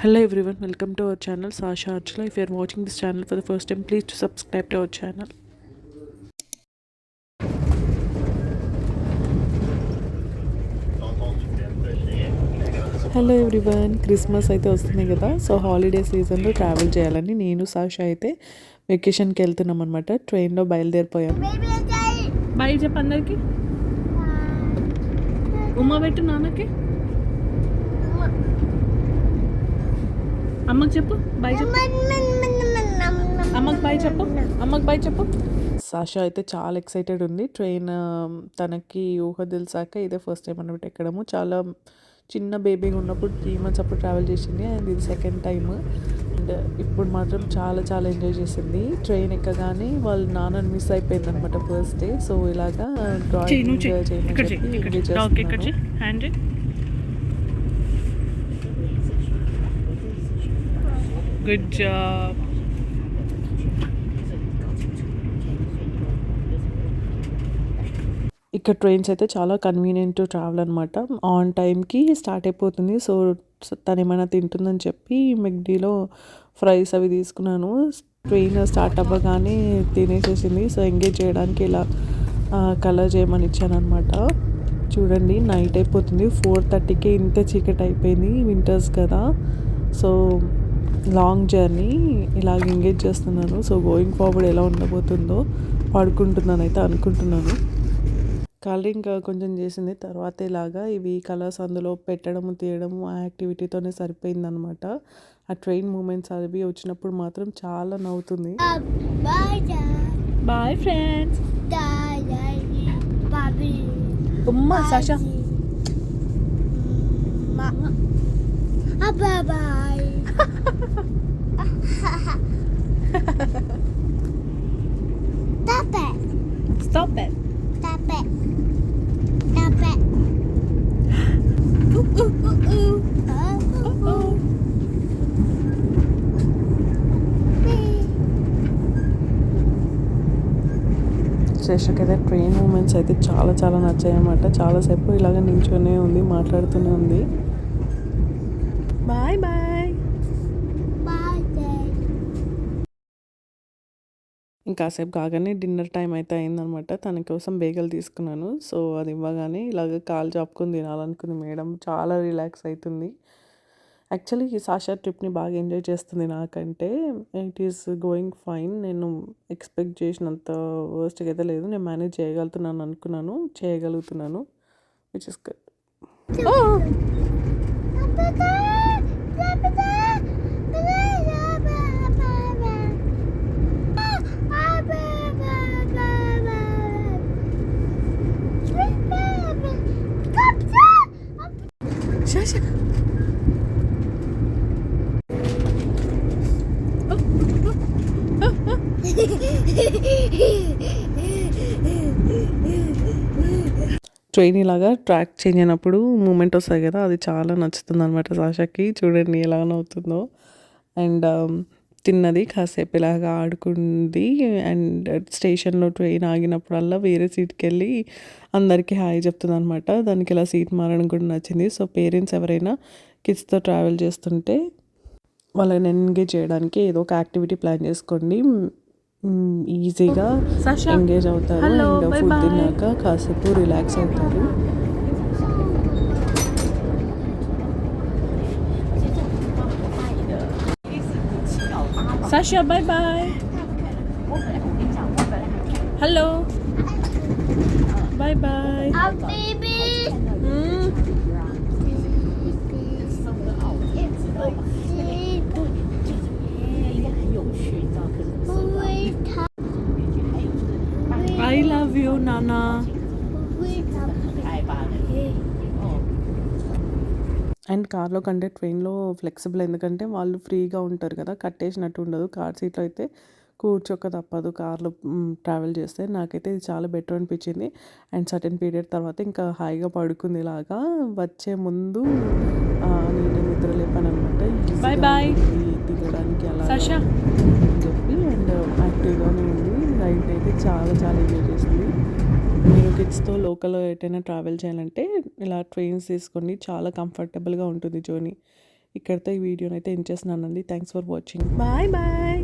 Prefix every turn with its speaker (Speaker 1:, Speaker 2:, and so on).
Speaker 1: Hello everyone, welcome to our channel Sasha Archula. If you are watching this channel for the first time, please to subscribe to our channel. Hello everyone, Christmas అయితే వస్తుంది కదా. So holiday సీజన్లో travel చేయాలని నేను Sasha అయితే వెకేషన్కి వెళ్తున్నాం అనమాట. ట్రైన్లో బయలుదేరిపోయాం. బాయ్ చెప్పు అందరికి. ఉమ్మ పెట్టు నాన్నకి. అమ్మకి చెప్పు బాయ్ చెప్పు. అమ్మకి బాయ్ చెప్పు. అమ్మకి బాయ్ చెప్పు. సాషా అయితే చాలా ఎక్సైటెడ్ ఉంది. ట్రైన్ తనకి ఊహ తెలిసాక ఇదే ఫస్ట్ టైం అనమాట ఎక్కడము. చాలా చిన్న బేబీగా ఉన్నప్పుడు 3 months అప్పుడు ట్రావెల్ చేసింది. అండ్ ఇది సెకండ్ టైమ్. అండ్ ఇప్పుడు మాత్రం చాలా చాలా ఎంజాయ్ చేసింది. ట్రైన్ ఎక్కగానే వాళ్ళ నాన్నని మిస్ అయిపోయింది అనమాట ఫస్ట్ డే. సో ఇలాగా డ్రాయింగ్ చేయమని చెప్పి ఎంజాయ్ చేస్తున్నాను. Good job. ఇక్కడ ట్రైన్స్ అయితే చాలా కన్వీనియంట్ ట్రావెల్ అనమాట. ఆన్ టైంకి స్టార్ట్ అయిపోతుంది. సో తను ఏమైనా తింటుందని చెప్పి మెక్డీలో ఫ్రైస్ అవి తీసుకున్నాను. ట్రైన్ స్టార్ట్ అవ్వగానే తినేసేసింది. సో ఎంగేజ్ చేయడానికి ఇలా కలర్ చేయమని ఇచ్చాను అనమాట. చూడండి, నైట్ అయిపోతుంది. 4:30కే ఇంత చీకటి అయిపోయింది. వింటర్స్ కదా, సో లాంగ్ జర్నీ ఇలాగ ఎంగేజ్ చేస్తున్నాను. సో గోయింగ్ ఫార్వర్డ్ ఎలా ఉండబోతుందో పడుకుంటున్నాను అయితే అనుకుంటున్నాను. కలరింగ్ కొంచెం చేసింది. తర్వాత ఇలాగా ఇవి కలర్స్ అందులో పెట్టడము తీయడము ఆ యాక్టివిటీతోనే సరిపోయిందనమాట. ఆ ట్రైన్ మూమెంట్స్ అవి వచ్చినప్పుడు మాత్రం చాలా నవ్వుతుంది. Bye friends. ఉమ్మా Sasha.
Speaker 2: Bye. Stop it.
Speaker 1: Stop it.
Speaker 2: Stop it. Stop it. Ooh, ooh, ooh, ooh. Oh, ooh.
Speaker 1: శేషకైతే ట్రైన్ మూమెంట్స్ అయితే చాలా చాలా నచ్చాయి అన్నమాట. చాలాసేపు ఇలాగ నిల్చొనే ఉంది, మాట్లాడుతూనే ఉంది. Bye bye. ఇంకాసేపు కాగానే డిన్నర్ టైం అయితే అయిందనమాట. తన కోసం బేగల్ తీసుకున్నాను. సో అది ఇవ్వగానే ఇలాగ కాలు చాపుకొని తినాలనుకుంది మేడం. చాలా రిలాక్స్ అవుతుంది. యాక్చువల్లీ ఈ సాషా ట్రిప్ని బాగా ఎంజాయ్ చేస్తుంది నాకంటే. It is going fine. నేను ఎక్స్పెక్ట్ చేసినంత వర్స్ట్గా అయితే లేదు. నేను మేనేజ్ చేయగలుగుతున్నాను. Which is good. ట్రైన్ ఇలాగా ట్రాక్ చేంజ్ అయినప్పుడు మూమెంట్ వస్తాయి కదా, అది చాలా నచ్చుతుంది అనమాట సాషాకి. చూడండి ఎలా నవ్వుతుందో. అండ్ తిన్నది, కాసేపు ఇలాగా ఆడుకుంది. అండ్ స్టేషన్లో ట్రైన్ ఆగినప్పుడల్లా వేరే సీట్కి వెళ్ళి అందరికీ హాయ్ చెప్తుంది అనమాట. దానికి ఇలా సీట్ మారడం కూడా నచ్చింది. సో పేరెంట్స్ ఎవరైనా కిడ్స్తో ట్రావెల్ చేస్తుంటే వాళ్ళని ఎంగేజ్ చేయడానికి ఏదో ఒక యాక్టివిటీ ప్లాన్ చేసుకోండి. ఈజీగా ఎంగేజ్ అవుతారు. అండ్ ఫుడ్ తిన్నాక కాసేపు రిలాక్స్ అవుతారు. Sasha, bye bye. Hello. Bye bye.
Speaker 2: Baby.
Speaker 1: I love you, Nana. And కార్లో కంటే ట్రైన్లో ఫ్లెక్సిబుల్, ఎందుకంటే వాళ్ళు ఫ్రీగా ఉంటారు కదా, కట్టేసినట్టు ఉండదు. కార్ సీట్లో అయితే కూర్చోక తప్పదు కార్లో ట్రావెల్ చేస్తే. నాకైతే ఇది చాలా బెటర్ అనిపించింది. అండ్ సర్టెన్ పీరియడ్ తర్వాత ఇంకా హాయిగా పడుకుంది. ఇలాగా వచ్చే ముందు నేను నిద్ర లేపాను అనమాట. దిగడానికి అలా అని చెప్పి. అండ్ యాక్టివ్గానే ఉంది. రైడ్ అయితే చాలా చాలా ఎంజాయ్ చేసింది. మీరు కిడ్స్తో లోకల్లో ఎటైనా ట్రావెల్ చేయాలంటే ఇలా ట్రైన్స్ తీసుకోండి. చాలా కంఫర్టబుల్గా ఉంటుంది జర్నీ. ఇక్కడితో ఈ వీడియోని అయితే ఎండ్ చేస్తున్నానండి. Thanks for watching. Bye bye.